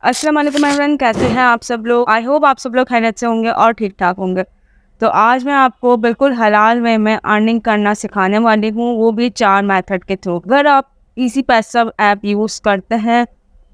अस्सलाम वालेकुम एवरीवन, कैसे हैं आप सब लोग। आई होप आप सब लोग खैरियत से होंगे और ठीक ठाक होंगे। तो आज मैं आपको बिल्कुल हलाल वे में अर्निंग करना सिखाने वाली हूँ, वो भी 4 मेथड के थ्रू। अगर आप इजी पैसा ऐप यूज़ करते हैं,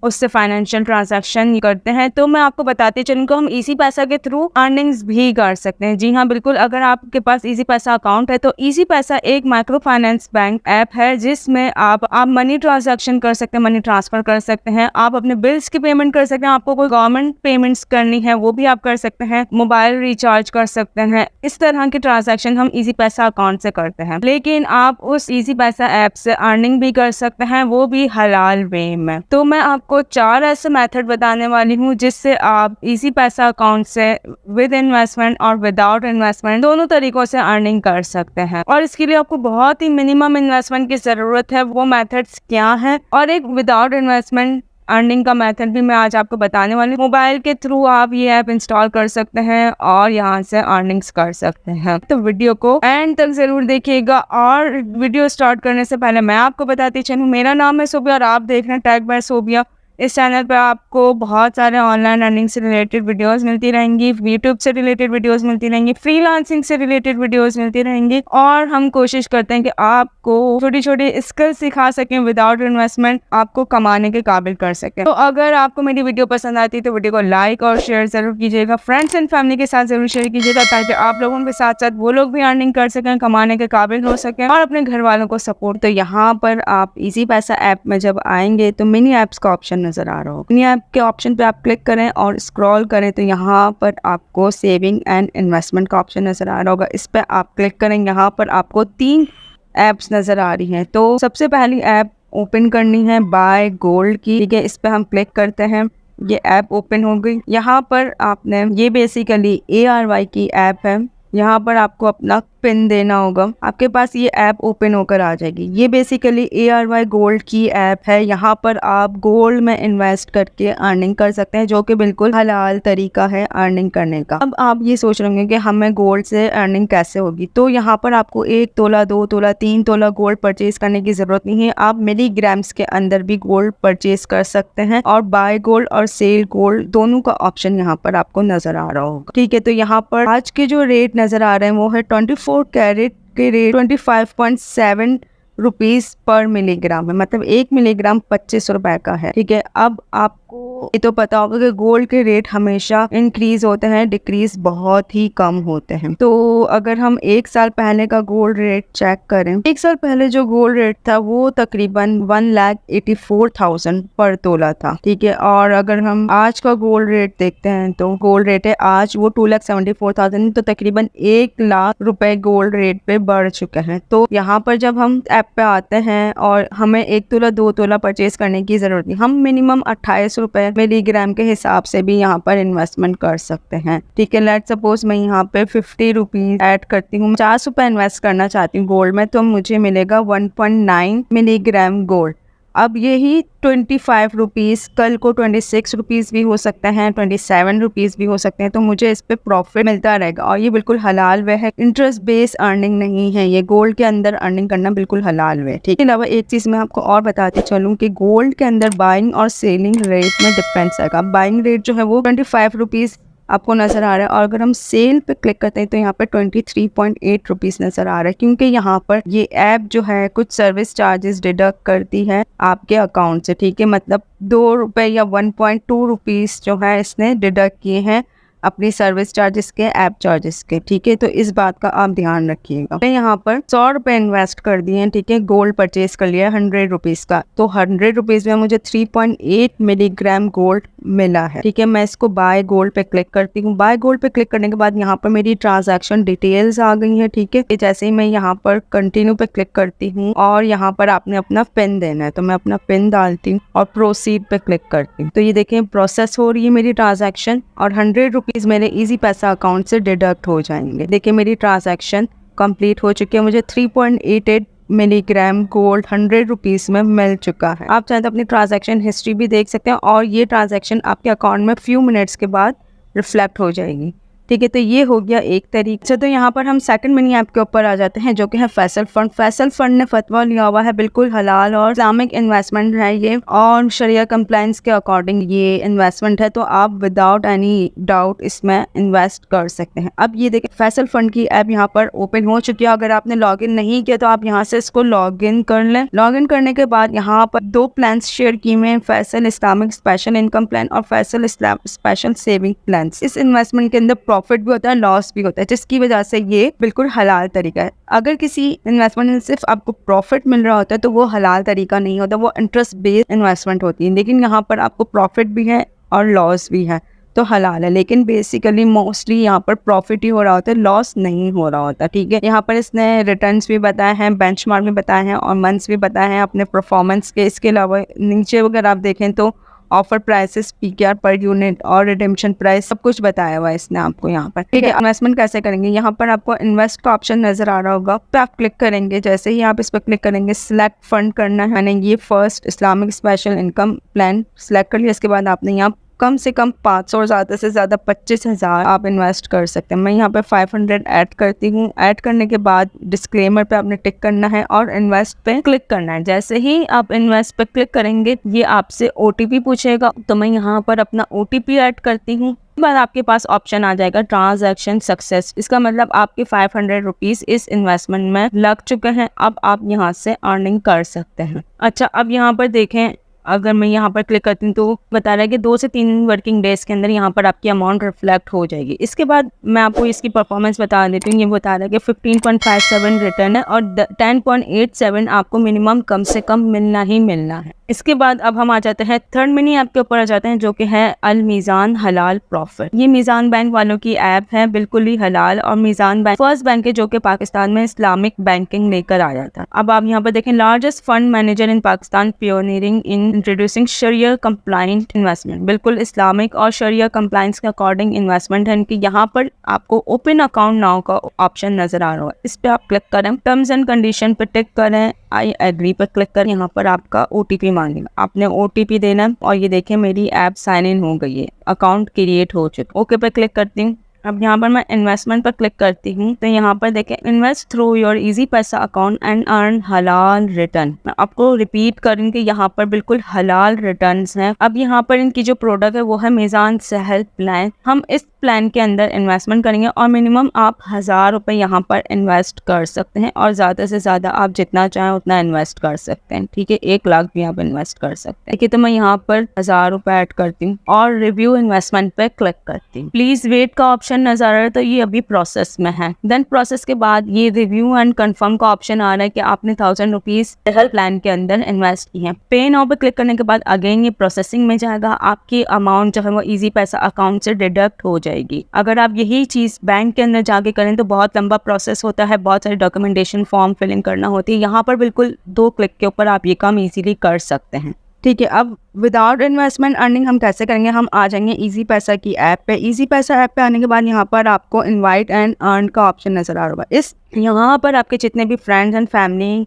उससे फाइनेंशियल ट्रांजैक्शन करते हैं, तो मैं आपको बताती चलूँ कि हम इजी पैसा के थ्रू अर्निंग्स भी कर सकते हैं। जी हाँ, बिल्कुल। अगर आपके पास इजी पैसा अकाउंट है तो इजी पैसा एक माइक्रो फाइनेंस बैंक ऐप है जिसमें आप मनी ट्रांजैक्शन कर सकते हैं, मनी ट्रांसफर कर सकते हैं, आप अपने बिल्स की पेमेंट कर सकते हैं, आपको कोई गवर्नमेंट पेमेंट्स करनी है वो भी आप कर सकते हैं, मोबाइल रिचार्ज कर सकते हैं। इस तरह के ट्रांजैक्शन हम इजी पैसा अकाउंट से करते हैं। लेकिन आप उस इजी पैसा ऐप से अर्निंग भी कर सकते हैं, वो भी हलाल वे में। तो मैं आपको 4 ऐसे मेथड बताने वाली हूँ जिससे आप इजी पैसा अकाउंट से विद इन्वेस्टमेंट और विदाउट इन्वेस्टमेंट दोनों तरीकों से अर्निंग कर सकते हैं। और इसके लिए आपको बहुत ही मिनिमम इन्वेस्टमेंट की जरूरत है। वो मेथड्स क्या हैं और एक विदाउट इन्वेस्टमेंट अर्निंग का मेथड भी मैं आज आपको बताने वाली हूँ। मोबाइल के थ्रू आप ये ऐप इंस्टॉल कर सकते हैं और यहाँ से अर्निंग्स कर सकते हैं। तो वीडियो को एंड तक जरूर देखिएगा। और वीडियो स्टार्ट करने से पहले मैं आपको बताती चलूँ, मेरा नाम है सोबिया और आप देख रहे हैं टेक बाय सोबिया। इस चैनल पर आपको बहुत सारे ऑनलाइन अर्निंग से रिलेटेड वीडियोस मिलती रहेंगी, यूट्यूब से रिलेटेड वीडियोस मिलती रहेंगी, फ्रीलांसिंग से रिलेटेड वीडियोस मिलती रहेंगी। और हम कोशिश करते हैं कि आपको छोटी छोटी स्किल सिखा सकें, विदाउट इन्वेस्टमेंट आपको कमाने के काबिल कर सकें। तो अगर आपको मेरी वीडियो पसंद आती है तो वीडियो को लाइक और शेयर जरूर कीजिएगा, फ्रेंड्स एंड फैमिली के साथ जरूर शेयर कीजिएगा, ताकि आप लोगों के साथ साथ वो लोग भी अर्निंग कर सकें, कमाने के काबिल हो सकें और अपने घर वालों को सपोर्ट। तो यहाँ पर आप इजी पैसा ऐप में जब आएंगे तो मिनी ऐप्स का ऑप्शन नजर आ रहा हो। मिनी ऐप के ऑप्शन पे आप क्लिक करें और स्क्रॉल करें तो यहाँ पर आपको सेविंग एंड इन्वेस्टमेंट का ऑप्शन नजर आ रहा होगा। इस पे आप क्लिक करें, यहाँ पर आपको 3 ऐप्स नजर आ रही हैं। तो सबसे पहली ऐप ओपन करनी है बाय गोल्ड की, ठीक है। इस पे हम क्लिक करते हैं, ये ऐप ओपन हो गई। यहाँ पर आपने, ये बेसिकली ARY की ऐप है। यहाँ पर आपको अपना पिन देना होगा, आपके पास ये ऐप ओपन होकर आ जाएगी। ये बेसिकली ARY गोल्ड की ऐप है। यहाँ पर आप गोल्ड में इन्वेस्ट करके अर्निंग कर सकते हैं, जो कि बिल्कुल हलाल तरीका है अर्निंग करने का। अब आप ये सोच रहे होंगे कि हमें गोल्ड से अर्निंग कैसे होगी। तो यहाँ पर आपको 1 तोला, 2 तोला, 3 तोला गोल्ड परचेज करने की जरूरत नहीं है। आप मिलीग्राम्स के अंदर भी गोल्ड परचेज कर सकते हैं और बाय गोल्ड और सेल गोल्ड दोनों का ऑप्शन यहाँ पर आपको नजर आ रहा होगा, ठीक है। तो यहाँ पर आज के जो रेट नजर आ रहे हैं वो है 24 कैरेट के रेट 25.7 रुपीज पर मिलीग्राम है, मतलब 1 मिलीग्राम 25 रुपए का है, ठीक है। अब आपको ये तो पता होगा कि गोल्ड के रेट हमेशा इंक्रीज होते हैं, डिक्रीज बहुत ही कम होते हैं। तो अगर हम 1 साल पहले का गोल्ड रेट चेक करें, 1 साल पहले जो गोल्ड रेट था वो तकरीबन 1,84,000 पर तोला था, ठीक है। और अगर हम आज का गोल्ड रेट देखते हैं तो गोल्ड रेट है आज वो 2,74,000, तो तकरीबन 1 लाख रुपए गोल्ड रेट पे बढ़ चुके हैं। तो यहाँ पर जब हम ऐप पे आते हैं और हमें 1 तोला 2 तोला परचेज करने की जरूरत नहीं, हम मिनिमम 28 रुपए मिलीग्राम के हिसाब से भी यहाँ पर इन्वेस्टमेंट कर सकते हैं, ठीक है। लेट सपोज मैं यहाँ पे 50 रुपीज ऐड करती हूँ, 50 रुपए इन्वेस्ट करना चाहती हूँ गोल्ड में, तो मुझे मिलेगा 1.9 मिलीग्राम गोल्ड। अब यही 25 रुपीज़ कल को 26 रुपीज़ भी हो सकते हैं, 27 रुपीज़ भी हो सकते हैं। तो मुझे इस पे प्रॉफिट मिलता रहेगा और ये बिल्कुल हलाल वे है, इंटरेस्ट बेस्ड अर्निंग नहीं है। ये गोल्ड के अंदर अर्निंग करना बिल्कुल हलाल वे। ठीक है। अलावा एक चीज़ मैं आपको और बताती चलूँ कि गोल्ड के अंदर बाइंग और सेलिंग रेट में डिफरेंस है। बाइंग रेट जो है वो 25 रुपीज़ आपको नजर आ रहा है और अगर हम सेल पे क्लिक करते हैं तो यहाँ पर 23.8 रुपीज नजर आ रहा है, क्योंकि यहाँ पर ये ऐप जो है कुछ सर्विस चार्जेस डिडक्ट करती है आपके अकाउंट से, ठीक है। मतलब 2 रुपए या 1.2 रुपीज जो है इसने डिडक्ट किए हैं अपनी सर्विस चार्जेस के, ऐप चार्जेस के, ठीक है। तो इस बात का आप ध्यान रखिएगा। मैं यहाँ पर 100 रुपए इन्वेस्ट कर दिए हैं, ठीक है। गोल्ड परचेज कर लिया 100 रुपीज का, तो 100 रुपीज में मुझे 3.8 मिलीग्राम गोल्ड मिला है, ठीक है। मैं इसको बाय गोल्ड पे क्लिक करती हूँ। बाय गोल्ड पे क्लिक करने के बाद यहाँ पर मेरी ट्रांजैक्शन डिटेल्स आ गई है, ठीक है। जैसे ही मैं यहाँ पर कंटिन्यू पे क्लिक करती हूँ और यहाँ पर आपने अपना पिन देना है, तो मैं अपना पिन डालती हूँ और प्रोसीड पे क्लिक करती हूँ। तो ये देखें प्रोसेस हो रही है मेरी ट्रांजैक्शन और 100 रुपीज मेरे इजी पैसा अकाउंट से डिडक्ट हो जाएंगे। देखिए मेरी ट्रांजैक्शन कंप्लीट हो चुकी है, मुझे 3.88 मिलीग्राम गोल्ड 100 रुपीज में मिल चुका है। आप चाहे तो अपनी ट्रांजैक्शन हिस्ट्री भी देख सकते हैं और ये ट्रांजैक्शन आपके अकाउंट में फ्यू मिनट्स के बाद रिफ्लेक्ट हो जाएगी। ठीक है, तो ये हो गया एक तरीके से। तो यहाँ पर हम सेकंड मिनी ऐप के ऊपर आ जाते हैं, जो कि है फैसल फंड। फैसल फंड ने फतवा लिया हुआ है, बिल्कुल हलाल और इस्लामिक इन्वेस्टमेंट है ये, और शरिया कंप्लाइंस के अकॉर्डिंग ये इन्वेस्टमेंट है, तो आप विदाउट एनी डाउट इसमें इन्वेस्ट कर सकते हैं। अब ये देखिए फैसल फंड की ऐप यहाँ पर ओपन हो चुकी है। अगर आपने लॉग इन नहीं किया तो आप यहाँ से इसको लॉग इन कर लें। लॉग इन करने के बाद यहाँ पर 2 प्लान शेयर किए हुए हैं, Faisal Islamic special income plan और फैसल इस्लाम स्पेशल सेविंग प्लान। इस इन्वेस्टमेंट के अंदर प्रॉफिट भी होता है, लॉस भी होता है, जिसकी वजह से ये बिल्कुल हलाल तरीका है। अगर किसी इन्वेस्टमेंट में सिर्फ आपको प्रॉफिट मिल रहा होता है तो वो हलाल तरीका नहीं होता, वो इंटरेस्ट बेस्ड इन्वेस्टमेंट होती है। लेकिन यहाँ पर आपको प्रॉफिट भी है और लॉस भी है, तो हलाल है। लेकिन बेसिकली मोस्टली यहाँ पर प्रॉफिट ही हो रहा होता है, लॉस नहीं हो रहा होता। ठीक है, यहाँ पर इसने रिटर्न्स भी बताए हैं, बेंचमार्क भी बताए हैं और मंथ्स भी बताए हैं अपने परफॉर्मेंस के। इसके अलावा नीचे अगर आप देखें तो offer prices, PKR per unit और रिडेम्पशन प्राइस सब कुछ बताया हुआ है इसने आपको यहाँ पर। ठीक है, इन्वेस्टमेंट कैसे करेंगे, यहाँ पर आपको इन्वेस्ट का ऑप्शन नजर आ रहा होगा, पे आप क्लिक करेंगे। जैसे ही आप इस पर क्लिक करेंगे सिलेक्ट फंड करना है। मैंने ये first Islamic special income plan select कर लिया। इसके बाद आपने यहाँ कम से कम 500 और ज़्यादा से ज़्यादा 25,000 आप इन्वेस्ट कर सकते हैं। मैं यहाँ पे 500 ऐड करती हूँ। ऐड करने के बाद डिस्क्लेमर पे आपने टिक करना है और इन्वेस्ट पे क्लिक करना है। जैसे ही आप इन्वेस्ट पे क्लिक करेंगे ये आपसे OTP पूछेगा, तो मैं यहाँ पर अपना OTP ऐड करती हूँ। बाद आपके पास ऑप्शन आ जाएगा ट्रांजैक्शन सक्सेस। इसका मतलब आपके 500 रुपीज़ इस इन्वेस्टमेंट में लग चुके हैं। अब आप यहाँ से अर्निंग कर सकते हैं। अच्छा, अब यहाँ पर देखें, अगर मैं यहाँ पर क्लिक करती हूँ तो बता रहा है कि 2 से 3 वर्किंग डेज के अंदर यहाँ पर आपकी अमाउंट रिफ्लेक्ट हो जाएगी। इसके बाद मैं आपको इसकी परफॉर्मेंस बता देती हूँ। ये बता रहा है कि 15.57 रिटर्न है और 10.87 आपको मिनिमम कम से कम मिलना ही मिलना है। इसके बाद अब हम आ जाते हैं थर्ड मिनी ऐप के ऊपर आ जाते हैं, जो कि है अल मीज़ान हलाल प्रॉफिट। ये मीज़ान बैंक वालों की ऐप है, बिल्कुल ही हलाल। और मीज़ान बैंक फर्स्ट बैंक है जो कि पाकिस्तान में इस्लामिक बैंकिंग लेकर आया था। अब आप यहाँ पर देखें, लार्जेस्ट फंड मैनेजर इन पाकिस्तान, पियोनियरिंग इन इंट्रोड्यूसिंग शरिया कंप्लाइंट इन्वेस्टमेंट। बिल्कुल इस्लामिक और शरिया कंप्लाइंस के अकॉर्डिंग इन्वेस्टमेंट है इनकी। यहाँ पर आपको ओपन अकाउंट नाउ का ऑप्शन नजर आ रहा है, इस पे आप क्लिक करें, टर्म्स एंड कंडीशन पे टिक करें, आई एग्री पर क्लिक करें। यहाँ पर आपका OTP मांगेगा, आपने OTP देना है। और ये देखें मेरी ऐप साइन इन हो गई है, अकाउंट क्रिएट हो चुका। ओके पे क्लिक करती हूँ। अब यहाँ पर मैं इन्वेस्टमेंट पर क्लिक करती हूँ, तो यहाँ पर देखें इन्वेस्ट थ्रू योर इजी पैसा अकाउंट एंड अर्न हलाल रिटर्न। मैं आपको रिपीट करूँगी, यहाँ पर बिल्कुल हलाल रिटर्न्स हैं। अब यहाँ पर इनकी जो प्रोडक्ट है वो है मीज़ान सहल प्लान। हम इस प्लान के अंदर इन्वेस्टमेंट करेंगे और मिनिमम आप 1000 रुपये यहाँ पर इन्वेस्ट कर सकते हैं और ज़्यादा से ज़्यादा आप जितना चाहें उतना इन्वेस्ट कर सकते हैं। ठीक है, 1 लाख भी आप इन्वेस्ट कर सकते हैं। ठीक है, तो मैं यहाँ पर 1000 रुपये ऐड करती हूँ और रिव्यू इन्वेस्टमेंट पे क्लिक करती हूँ। प्लीज़ वेट का ऑप्शन नजर आ रहा है, तो ये अभी प्रोसेस में है। देन प्रोसेस के बाद ये रिव्यू एंड कंफर्म का ऑप्शन आ रहा है कि आपने 1000 रुपीज़ हेल्थ प्लान के अंदर इन्वेस्ट की है। पे नाउ पे क्लिक करने के बाद अगेन ये प्रोसेसिंग में जाएगा, आपकी अमाउंट जो है वो इजी पैसा अकाउंट से डिडक्ट हो जाएगी। अगर आप यही चीज़ बैंक के अंदर जाके करें तो बहुत लंबा प्रोसेस होता है, बहुत सारी डॉक्यूमेंटेशन फॉर्म फिलिंग करना होती है। यहाँ पर बिल्कुल 2 क्लिक के ऊपर आप ये काम इजीली कर सकते हैं। ठीक है, अब विदाउट इन्वेस्टमेंट अर्निंग हम कैसे करेंगे, हम आ जाएंगे इजी पैसा की ऐप पे। इजी पैसा ऐप पे आने के बाद यहाँ पर आपको इनवाइट एंड अर्न का ऑप्शन नजर आ रहा होगा। इस यहाँ पर आपके जितने भी फ्रेंड्स एंड फैमिली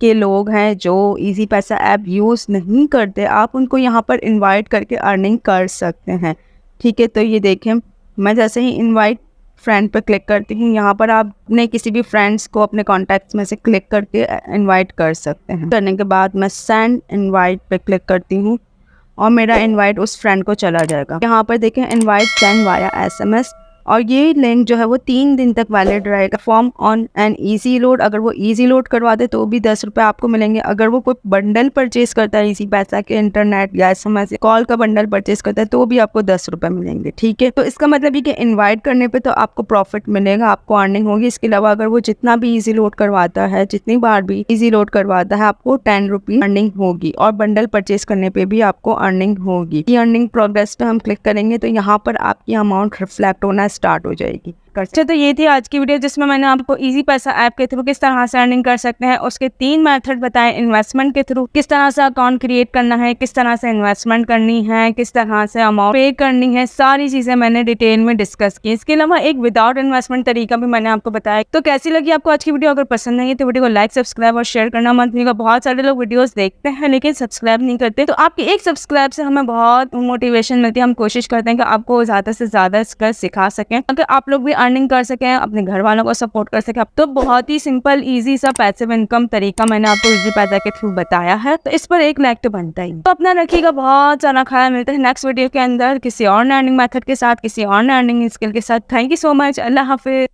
के लोग हैं जो इजी पैसा ऐप यूज़ नहीं करते, आप उनको यहाँ पर इनवाइट करके अर्निंग कर सकते हैं। ठीक है, तो ये देखें, मैं जैसे ही इनवाइट फ्रेंड पर क्लिक करती हूँ, यहाँ पर आपने किसी भी फ्रेंड्स को अपने कॉन्टैक्ट्स में से क्लिक करके इनवाइट कर सकते हैं। करने के बाद मैं सेंड इनवाइट पे क्लिक करती हूँ और मेरा इनवाइट उस फ्रेंड को चला जाएगा। यहाँ पर देखें इनवाइट सेंड वाया SMS, और ये लिंक जो है वो 3 दिन तक वैलिड रहेगा। Form on and easy load, अगर वो इजी लोड करवा दे तो भी 10 रुपये आपको मिलेंगे। अगर वो कोई बंडल परचेज करता है इसी पैसा के, इंटरनेट या SMS कॉल का बंडल परचेज करता है, तो भी आपको 10 रुपये मिलेंगे। ठीक है, तो इसका मतलब ये कि इन्वाइट करने पे तो आपको प्रॉफिट मिलेगा, आपको अर्निंग होगी। इसके अलावा अगर वो जितना भी इजी लोड करवाता है, जितनी बार भी इजी लोड करवाता है, आपको 10 रुपीज़ अर्निंग होगी और बंडल परचेज करने पे भी आपको अर्निंग होगी। ये अर्निंग प्रोग्रेस पे हम क्लिक करेंगे तो यहाँ पर आपकी अमाउंट रिफ्लेक्ट होना स्टार्ट हो जाएगी। कर सकते। तो ये थी आज की वीडियो जिसमें मैंने आपको इजी पैसा ऐप के थ्रू किस तरह से अर्निंग कर सकते हैं उसके 3 मेथड बताए। इन्वेस्टमेंट के थ्रू किस तरह से अकाउंट क्रिएट करना है, किस तरह से इन्वेस्टमेंट करनी है, किस तरह से अमाउंट पे करनी है, सारी चीजें मैंने डिटेल में डिस्कस की। इसके अलावा एक विदाउट इन्वेस्टमेंट तरीका भी मैंने आपको बताया। तो कैसी लगी आपको आज की वीडियो? अगर पसंद नहीं है तो वीडियो को लाइक, सब्सक्राइब और शेयर करना मत भूलिएगा। बहुत सारे लोग वीडियोस देखते हैं लेकिन सब्सक्राइब नहीं करते, तो आपकी एक सब्सक्राइब से हमें बहुत मोटिवेशन मिलती है। हम कोशिश करते हैं कि आपको ज्यादा से ज्यादा स्किल सिखा सकें, अगर आप लोग भी अर्निंग कर सकें, अपने घर वालों को सपोर्ट कर सकें। तो बहुत ही सिंपल इजी सा पैसिव इनकम तरीका मैंने आपको इजी पैसा के थ्रू बताया है, तो इस पर एक लाइक तो बनता ही। तो अपना रखिएगा बहुत सारा ख्याल। मिलते हैं नेक्स्ट वीडियो के अंदर किसी और अर्निंग मेथड के साथ, किसी और अर्निंग स्किल के साथ। Thank you so much. Allah Hafiz.